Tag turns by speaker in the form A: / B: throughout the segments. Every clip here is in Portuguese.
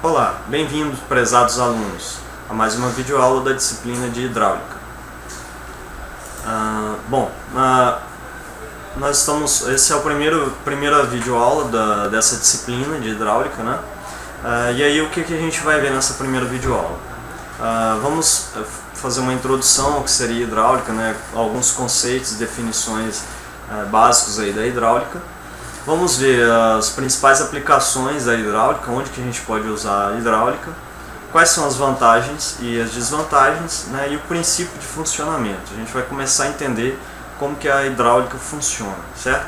A: Olá, bem-vindos, prezados alunos, a mais uma videoaula da disciplina de hidráulica. Esse é a primeira videoaula dessa disciplina de hidráulica, né? E aí o que a gente vai ver nessa primeira videoaula? Vamos fazer uma introdução ao que seria hidráulica, né? Alguns conceitos e definições básicos aí da hidráulica. Vamos ver as principais aplicações da hidráulica, onde que a gente pode usar a hidráulica, quais são as vantagens e as desvantagens, né, e o princípio de funcionamento. A gente vai começar a entender como que a hidráulica funciona, certo?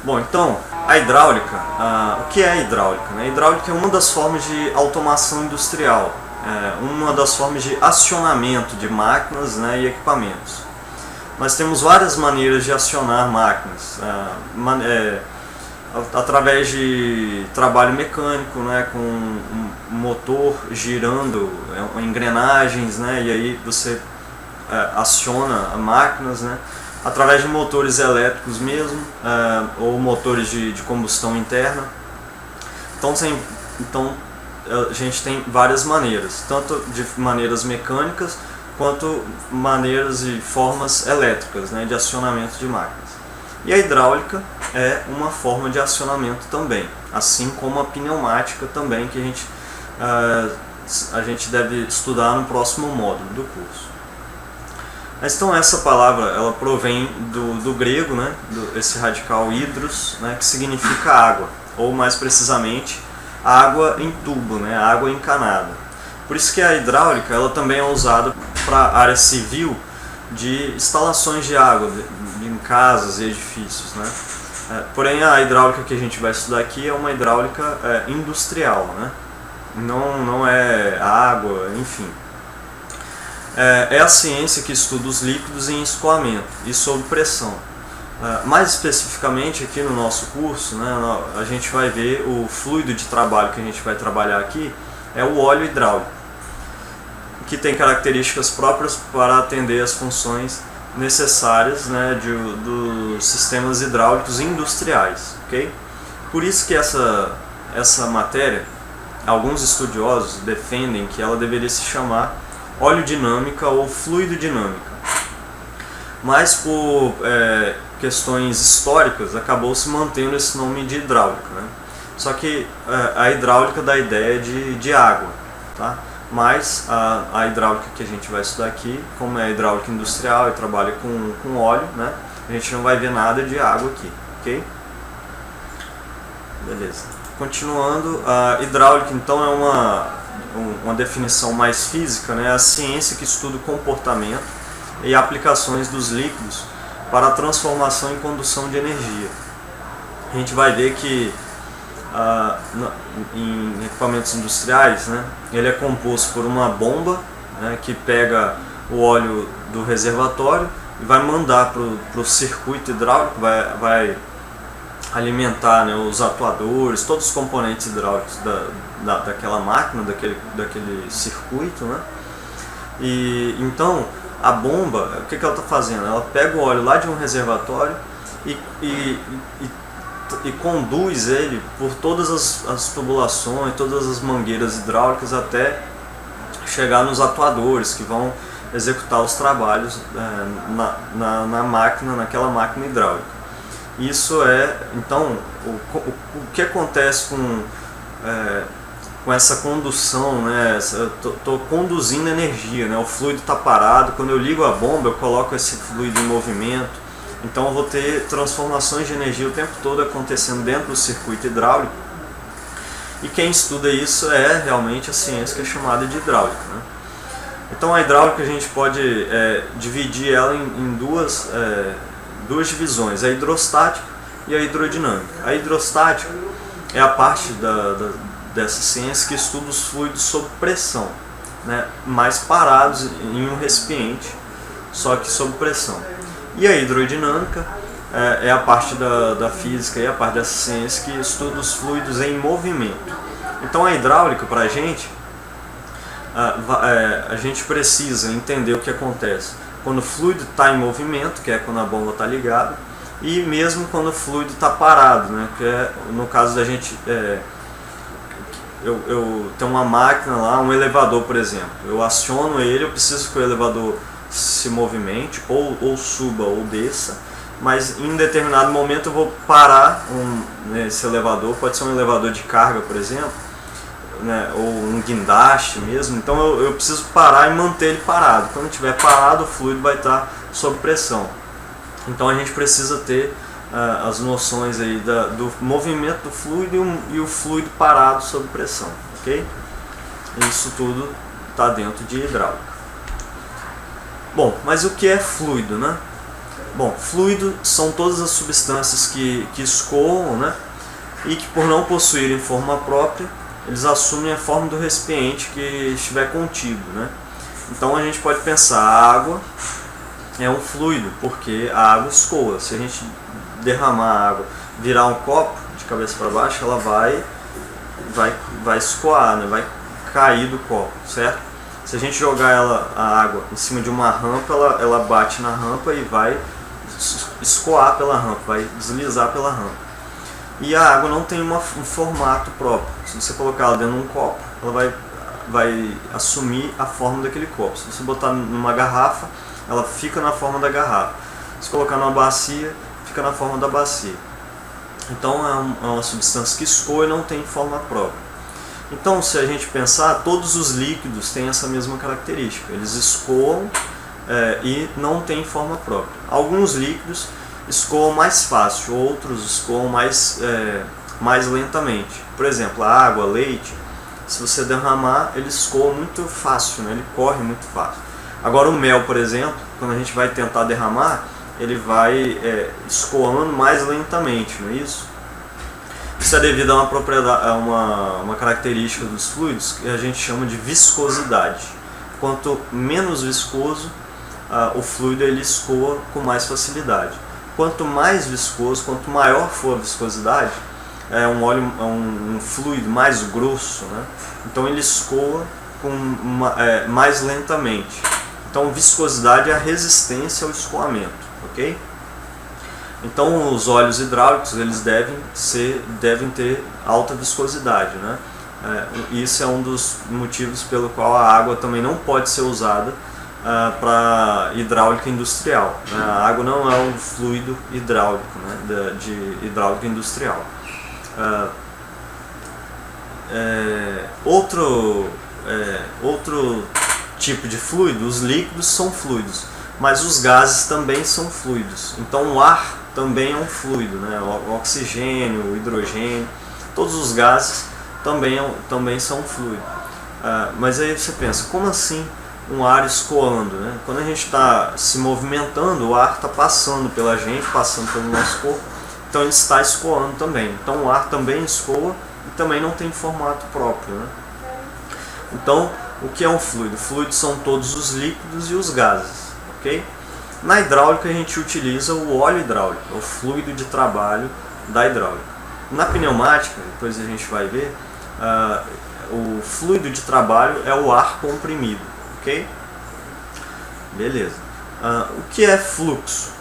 A: Bom, então, a hidráulica, o que é a hidráulica? A hidráulica é uma das formas de automação industrial, uma das formas de acionamento de máquinas, né, e equipamentos. Nós temos várias maneiras de acionar máquinas, através de trabalho mecânico, né, com um motor girando, engrenagens, né, e aí você aciona máquinas, né, através de motores elétricos mesmo, ou motores de combustão interna. Então a gente tem várias maneiras, tanto de maneiras mecânicas, quanto maneiras e formas elétricas, né, de acionamento de máquinas. E a hidráulica é uma forma de acionamento também, assim como a pneumática também, que a gente deve estudar no próximo módulo do curso. Mas, então, essa palavra ela provém do grego, né, esse radical hidros, né, que significa água, ou mais precisamente água em tubo, né, água encanada. Por isso que a hidráulica ela também é usada para a área civil de instalações de água em casas e edifícios, né? Porém, a hidráulica que a gente vai estudar aqui é uma hidráulica industrial, né? Não é água, enfim. É a ciência que estuda os líquidos em escoamento e sob pressão. Mais especificamente aqui no nosso curso, né, a gente vai ver o fluido de trabalho que a gente vai trabalhar aqui é o óleo hidráulico, que tem características próprias para atender as funções necessárias, né, dos sistemas hidráulicos industriais, ok? Por isso que essa matéria, alguns estudiosos defendem que ela deveria se chamar oleodinâmica ou fluidodinâmica, mas por questões históricas acabou se mantendo esse nome de hidráulica, né? Só que a hidráulica dá a ideia de água, tá? Mas a hidráulica que a gente vai estudar aqui, como é hidráulica industrial e trabalha com óleo, né, a gente não vai ver nada de água aqui, ok? Beleza. Continuando, a hidráulica então é uma definição mais física, né, a ciência que estuda o comportamento e aplicações dos líquidos para a transformação e condução de energia. A gente vai ver que em equipamentos industriais, né, ele é composto por uma bomba, né, que pega o óleo do reservatório e vai mandar para o circuito hidráulico, vai alimentar, né, os atuadores, todos os componentes hidráulicos daquela máquina, daquele circuito, né? E então a bomba, o que ela está fazendo? Ela pega o óleo lá de um reservatório e conduz ele por todas as tubulações, todas as mangueiras hidráulicas até chegar nos atuadores que vão executar os trabalhos na máquina, naquela máquina hidráulica. Isso então, o que acontece com essa condução, né? Eu estou conduzindo energia, né? O fluido está parado, quando eu ligo a bomba eu coloco esse fluido em movimento. Então eu vou ter transformações de energia o tempo todo acontecendo dentro do circuito hidráulico. E quem estuda isso é realmente a ciência que é chamada de hidráulica, né? Então a hidráulica a gente pode dividir ela em duas divisões, a hidrostática e a hidrodinâmica. A hidrostática é a parte dessa ciência que estuda os fluidos sob pressão, né, mais parados em um recipiente, só que sob pressão. E a hidrodinâmica é a parte da física e a parte dessa ciência que estuda os fluidos em movimento. Então a hidráulica, para a gente precisa entender o que acontece quando o fluido está em movimento, que é quando a bomba está ligada, e mesmo quando o fluido está parado, né, que é no caso da gente eu tenho uma máquina lá, um elevador, por exemplo. Eu aciono ele, eu preciso que o elevador se movimente, ou suba ou desça, mas em determinado momento eu vou parar nesse elevador. Pode ser um elevador de carga, por exemplo, né, ou um guindaste mesmo. Então eu preciso parar e manter ele parado. Quando estiver parado, o fluido vai estar sob pressão. Então a gente precisa ter as noções aí do movimento do fluido e o fluido parado sob pressão, ok? Isso tudo está dentro de hidráulica. Bom, mas o que é fluido, né? Bom, fluido são todas as substâncias que escoam, né? E que, por não possuírem forma própria, eles assumem a forma do recipiente que estiver contido, né? Então a gente pode pensar, a água é um fluido, porque a água escoa. Se a gente derramar a água, virar um copo de cabeça para baixo, ela vai escoar, né? Vai cair do copo, certo? Se a gente jogar a água em cima de uma rampa, ela bate na rampa e vai escoar pela rampa, vai deslizar pela rampa. E a água não tem um formato próprio. Se você colocar ela dentro de um copo, ela vai assumir a forma daquele copo. Se você botar numa garrafa, ela fica na forma da garrafa. Se colocar numa bacia, fica na forma da bacia. Então é uma substância que escoa e não tem forma própria. Então, se a gente pensar, todos os líquidos têm essa mesma característica. Eles escoam e não têm forma própria. Alguns líquidos escoam mais fácil, outros escoam mais lentamente. Por exemplo, a água, leite, se você derramar, ele escoa muito fácil, né? Ele corre muito fácil. Agora o mel, por exemplo, quando a gente vai tentar derramar, ele vai escoando mais lentamente, não é isso? Isso é devido a uma propriedade, a uma característica dos fluidos que a gente chama de viscosidade. Quanto menos viscoso, o fluido ele escoa com mais facilidade. Quanto mais viscoso, quanto maior for a viscosidade, é um fluido mais grosso, né? Então ele escoa mais lentamente. Então viscosidade é a resistência ao escoamento, ok? Então os óleos hidráulicos eles devem ter alta viscosidade, né? Isso é um dos motivos pelo qual a água também não pode ser usada para hidráulica industrial, né? A água não é um fluido hidráulico, né? De hidráulica industrial. Outro tipo de fluido, os líquidos são fluidos, mas os gases também são fluidos. Então o ar também é um fluido, né? O oxigênio, o hidrogênio, todos os gases também são fluido. Mas aí você pensa, como assim um ar escoando, né? Quando a gente está se movimentando, o ar está passando pela gente, passando pelo nosso corpo, então ele está escoando também. Então o ar também escoa e também não tem formato próprio, né? Então, o que é um fluido? Fluidos são todos os líquidos e os gases, ok? Na hidráulica a gente utiliza o óleo hidráulico, o fluido de trabalho da hidráulica. Na pneumática, depois a gente vai ver, o fluido de trabalho é o ar comprimido, ok? Beleza. O que é fluxo?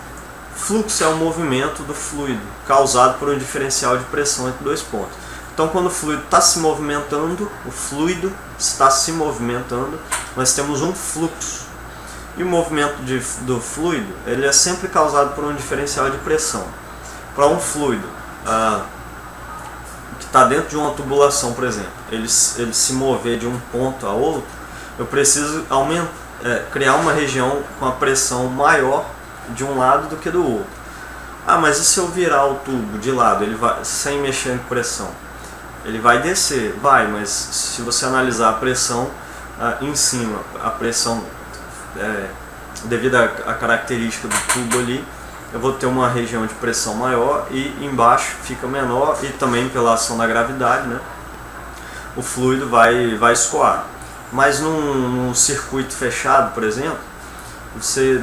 A: Fluxo é o movimento do fluido causado por um diferencial de pressão entre dois pontos. Então, quando o fluido está se movimentando, nós temos um fluxo. E o movimento do fluido ele é sempre causado por um diferencial de pressão. Para um fluido que está dentro de uma tubulação, por exemplo, ele se mover de um ponto a outro, eu preciso criar uma região com a pressão maior de um lado do que do outro. Mas e se eu virar o tubo de lado, ele vai, sem mexer em pressão? Ele vai descer, mas se você analisar a pressão em cima, a pressão devido à característica do tubo ali, eu vou ter uma região de pressão maior e embaixo fica menor, e também pela ação da gravidade, né, o fluido vai escoar. Mas num circuito fechado, por exemplo, você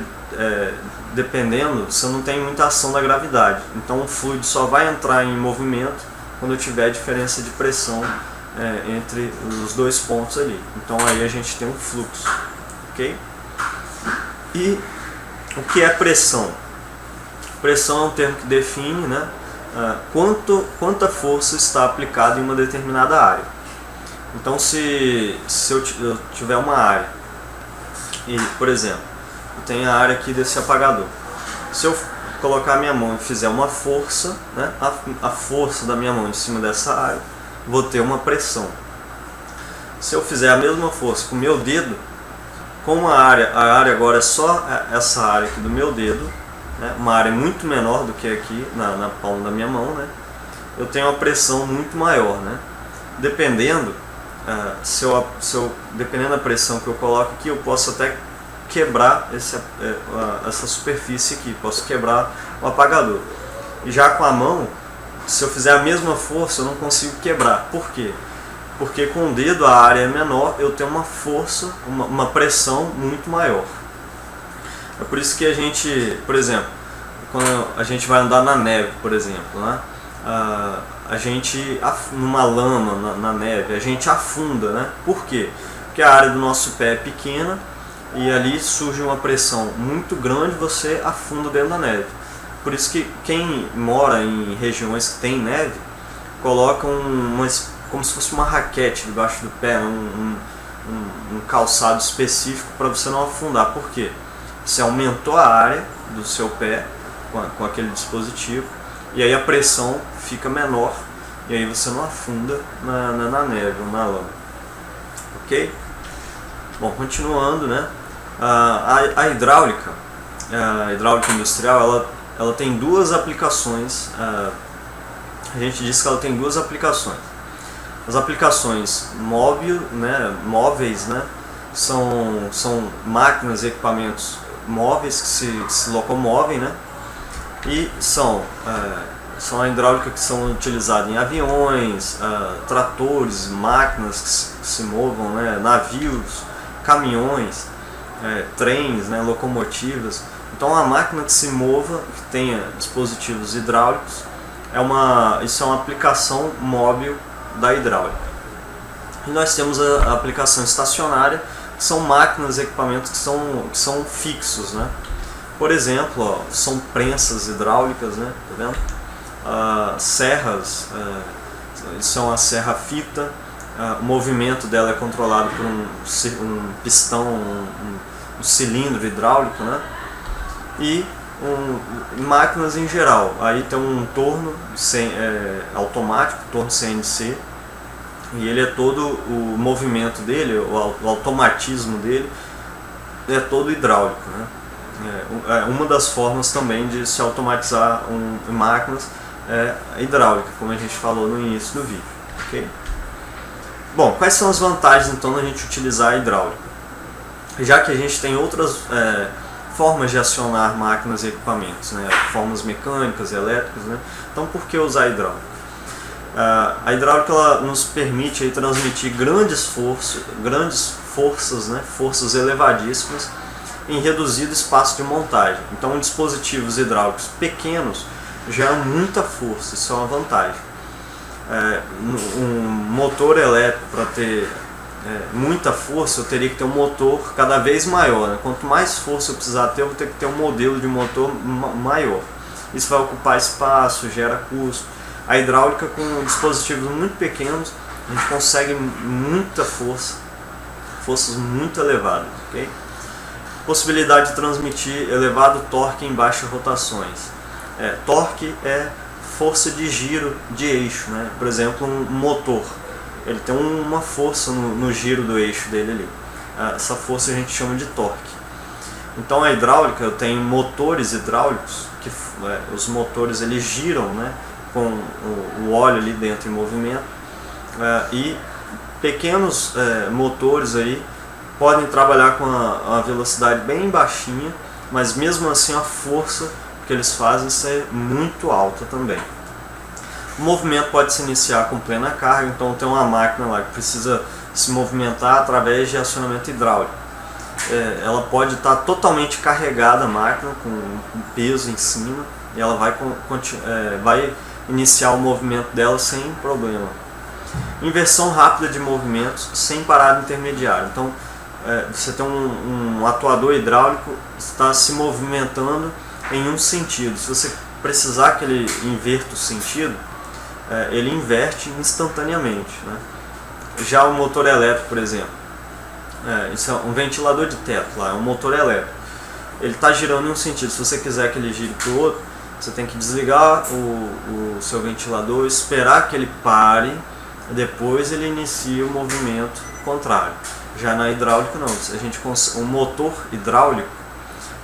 A: dependendo, você não tem muita ação da gravidade, então o fluido só vai entrar em movimento quando tiver diferença de pressão entre os dois pontos ali. Então aí a gente tem um fluxo, ok? E o que é pressão? Pressão é um termo que define, né, quanta força está aplicada em uma determinada área. Então se eu tiver uma área, e por exemplo, eu tenho a área aqui desse apagador, se eu colocar a minha mão e fizer uma força, né, a força da minha mão em cima dessa área, vou ter uma pressão. Se eu fizer a mesma força com o meu dedo, como a área agora é só essa área aqui do meu dedo, né, uma área muito menor do que aqui na palma da minha mão, né, eu tenho uma pressão muito maior, né. Dependendo, dependendo da pressão que eu coloco aqui, eu posso até quebrar essa superfície aqui, posso quebrar o apagador. E já com a mão, se eu fizer a mesma força, eu não consigo quebrar. Por quê? Porque com o dedo a área é menor, eu tenho uma força, uma pressão muito maior. É por isso que a gente, por exemplo, quando a gente vai andar na neve, por exemplo, né? A gente, numa lama, na neve, a gente afunda, né? Por quê? Porque a área do nosso pé é pequena e ali surge uma pressão muito grande, você afunda dentro da neve. Por isso que quem mora em regiões que tem neve, coloca como se fosse uma raquete debaixo do pé, um calçado específico para você não afundar. Por quê? Você aumentou a área do seu pé com aquele dispositivo, e aí a pressão fica menor, e aí você não afunda na neve ou na lama. Ok? Bom, continuando, né? A hidráulica industrial, ela tem duas aplicações. A gente diz que ela tem duas aplicações. As aplicações móveis, né, são máquinas e equipamentos móveis que se locomovem, né, e são a hidráulica que são utilizadas em aviões, tratores, máquinas que se movam, né, navios, caminhões, trens, né, locomotivas. Então a máquina que se mova, que tenha dispositivos hidráulicos, isso é uma aplicação móvel da hidráulica. E nós temos a aplicação estacionária, que são máquinas e equipamentos que são fixos, né? Por exemplo, são prensas hidráulicas, né? Tá vendo? Serras, isso é uma serra fita, o movimento dela é controlado por um pistão, um cilindro hidráulico, né? E máquinas em geral, aí tem um torno automático, torno CNC, e ele é todo, o movimento dele, o automatismo dele é todo hidráulico, né? Uma das formas também de se automatizar máquinas é hidráulica, como a gente falou no início do vídeo. Okay? Bom, quais são as vantagens então da gente utilizar a hidráulica? Já que a gente tem outras formas de acionar máquinas e equipamentos, né? Formas mecânicas e elétricas, né? Então por que usar a hidráulica? A hidráulica ela nos permite aí transmitir grandes forças, né? Forças elevadíssimas em reduzido espaço de montagem. Então dispositivos hidráulicos pequenos geram muita força, isso é uma vantagem. Um motor elétrico, para ter muita força, eu teria que ter um motor cada vez maior, né? Quanto mais força eu precisar ter, eu vou ter que ter um modelo de motor maior. Isso vai ocupar espaço, gera custo. A hidráulica, com dispositivos muito pequenos, a gente consegue muita força, forças muito elevadas. Okay? Possibilidade de transmitir elevado torque em baixas rotações. Torque é força de giro de eixo, né? Por exemplo, um motor, ele tem uma força no giro do eixo dele ali. Essa força a gente chama de torque. Então a hidráulica, eu tenho motores hidráulicos, que os motores eles giram, né, com o óleo ali dentro em movimento, e pequenos motores aí podem trabalhar com a velocidade bem baixinha, mas mesmo assim a força que eles fazem ser muito alta também. O movimento pode se iniciar com plena carga, então tem uma máquina lá que precisa se movimentar através de acionamento hidráulico. Ela pode estar totalmente carregada, a máquina, com peso em cima, e ela vai iniciar o movimento dela sem problema. Inversão rápida de movimentos sem parada intermediária. Então você tem um atuador hidráulico que está se movimentando em um sentido. Se você precisar que ele inverta o sentido, ele inverte instantaneamente, né? Já o motor elétrico, por exemplo, isso é um ventilador de teto, lá é um motor elétrico. Ele está girando em um sentido. Se você quiser que ele gire para o outro, você tem que desligar o seu ventilador, esperar que ele pare, depois ele inicia o movimento contrário. Já na hidráulica não, o motor hidráulico,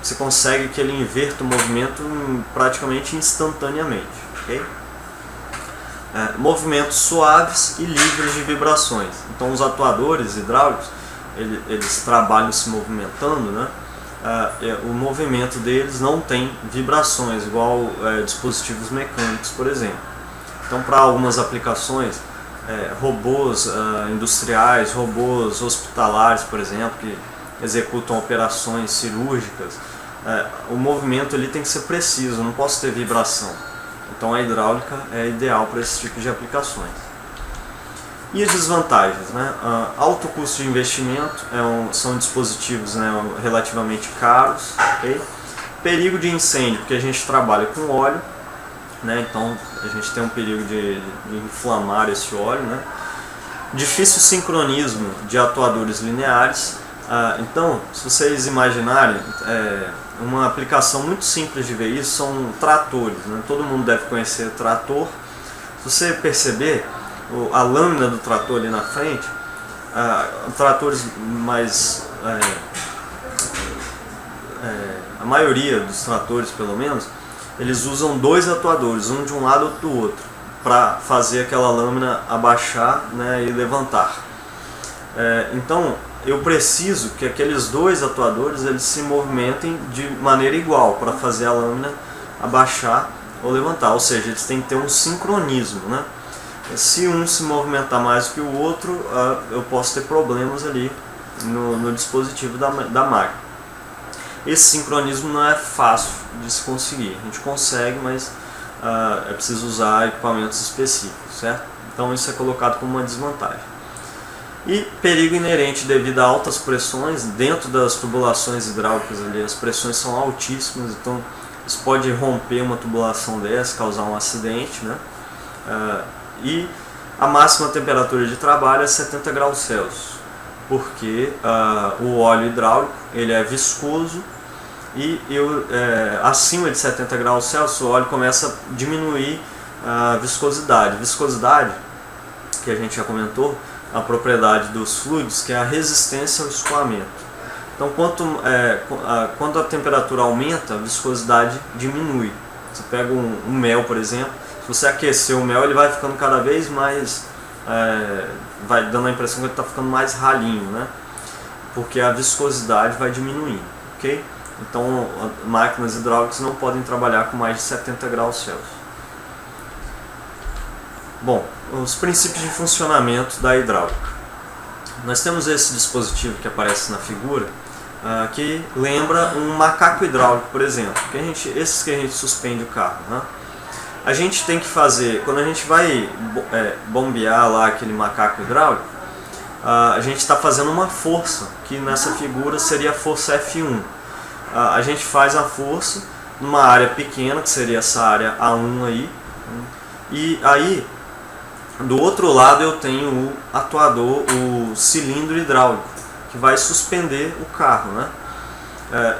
A: você consegue que ele inverta o movimento praticamente instantaneamente. Okay? Movimentos suaves e livres de vibrações. Então os atuadores hidráulicos, eles trabalham se movimentando, né? O movimento deles não tem vibrações, igual dispositivos mecânicos, por exemplo. Então, para algumas aplicações, robôs industriais, robôs hospitalares, por exemplo, que executam operações cirúrgicas, o movimento ali tem que ser preciso, não posso ter vibração. Então a hidráulica é ideal para esse tipo de aplicações. E as desvantagens, né? Alto custo de investimento, são dispositivos, né, relativamente caros. Okay? Perigo de incêndio, porque a gente trabalha com óleo, né? Então a gente tem um perigo de inflamar esse óleo. Né? Difícil sincronismo de atuadores lineares. Então, se vocês imaginarem, uma aplicação muito simples de ver isso são tratores. Né? Todo mundo deve conhecer trator. Se você perceber, a lâmina do trator ali na frente, tratores mais... a maioria dos tratores, pelo menos, eles usam dois atuadores, um de um lado e outro do outro, para fazer aquela lâmina abaixar, né, e levantar. Então, eu preciso que aqueles dois atuadores eles se movimentem de maneira igual para fazer a lâmina abaixar ou levantar, ou seja, eles têm que ter um sincronismo, né? Se um se movimentar mais que o outro, eu posso ter problemas ali no dispositivo da máquina. Esse sincronismo não é fácil de se conseguir, a gente consegue, mas é preciso usar equipamentos específicos, certo? Então isso é colocado como uma desvantagem. E perigo inerente devido a altas pressões dentro das tubulações hidráulicas ali, as pressões são altíssimas, então isso pode romper uma tubulação dessa, causar um acidente, né? E a máxima temperatura de trabalho é 70 graus Celsius, porque o óleo hidráulico ele é viscoso e acima de 70 graus Celsius o óleo começa a diminuir a viscosidade. Viscosidade, que a gente já comentou, a propriedade dos fluidos, que é a resistência ao escoamento. Então, quando a temperatura aumenta, a viscosidade diminui. Você pega um mel, por exemplo, se você aquecer o mel, ele vai ficando cada vez mais, vai dando a impressão que ele está ficando mais ralinho, né? Porque a viscosidade vai diminuindo, ok? Então, máquinas hidráulicas não podem trabalhar com mais de 70 graus Celsius. Bom, os princípios de funcionamento da hidráulica. Nós temos esse dispositivo que aparece na figura, que lembra um macaco hidráulico, por exemplo, esses que a gente suspende o carro, né? A gente tem que fazer, quando a gente vai bombear lá aquele macaco hidráulico, a gente está fazendo uma força, que nessa figura seria a força F1. A gente faz a força numa área pequena, que seria essa área A1 aí, e aí do outro lado eu tenho o atuador, o cilindro hidráulico, que vai suspender o carro, né?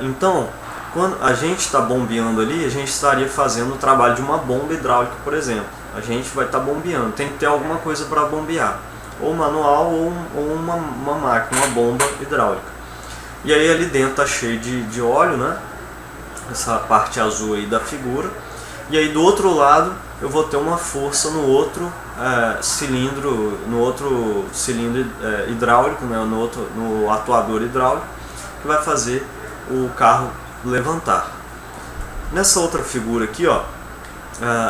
A: Então, quando a gente está bombeando ali, a gente estaria fazendo o trabalho de uma bomba hidráulica, por exemplo. A gente vai estar bombeando, tem que ter alguma coisa para bombear, ou manual ou uma máquina, uma bomba hidráulica. E aí ali dentro está cheio de óleo, né? Essa parte azul aí da figura. E aí do outro lado eu vou ter uma força no outro cilindro, hidráulico, né? no atuador hidráulico, que vai fazer o carro levantar. Nessa outra figura aqui, ó,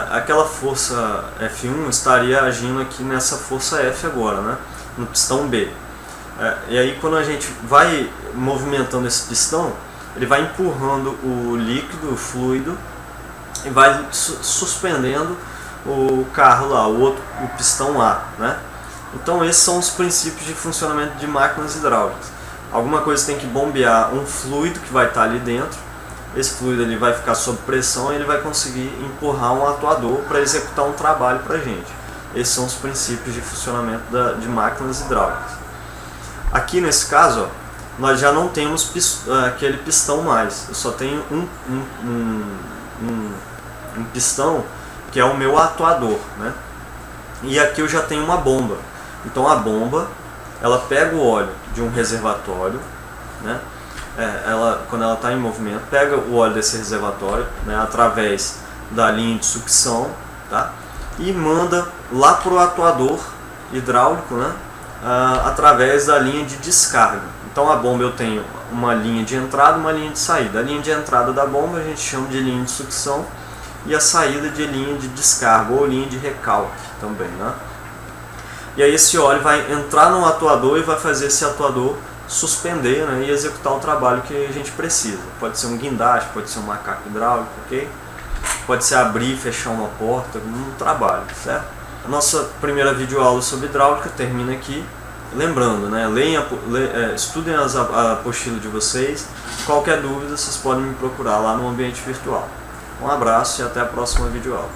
A: aquela força F1 estaria agindo aqui nessa força F agora, né? No pistão B. E aí quando a gente vai movimentando esse pistão, ele vai empurrando o líquido, o fluido, e vai suspendendo o carro lá, o pistão A, né? Então esses são os princípios de funcionamento de máquinas hidráulicas. Alguma coisa tem que bombear um fluido que vai estar ali dentro. Esse fluido ele vai ficar sob pressão e ele vai conseguir empurrar um atuador para executar um trabalho para a gente. Esses são os princípios de funcionamento de máquinas hidráulicas. Aqui nesse caso, ó, nós já não temos aquele pistão mais, eu só tenho um pistão que é o meu atuador, né? E aqui eu já tenho uma bomba. Então a bomba, ela pega o óleo de um reservatório, né? Quando ela está em movimento, pega o óleo desse reservatório, né, através da linha de sucção, tá? E manda lá para o atuador hidráulico, né, através da linha de descarga. Então a bomba eu tenho uma linha de entrada e uma linha de saída. A linha de entrada da bomba a gente chama de linha de sucção e a saída de linha de descarga ou linha de recalque também, né? E aí esse óleo vai entrar no atuador e vai fazer esse atuador suspender, né, e executar o trabalho que a gente precisa. Pode ser um guindaste, pode ser um macaco hidráulico, ok? Pode ser abrir e fechar uma porta, um trabalho, certo? A nossa primeira videoaula sobre hidráulica termina aqui. Lembrando, né, estudem a apostila de vocês. Qualquer dúvida, vocês podem me procurar lá no ambiente virtual. Um abraço e até a próxima videoaula.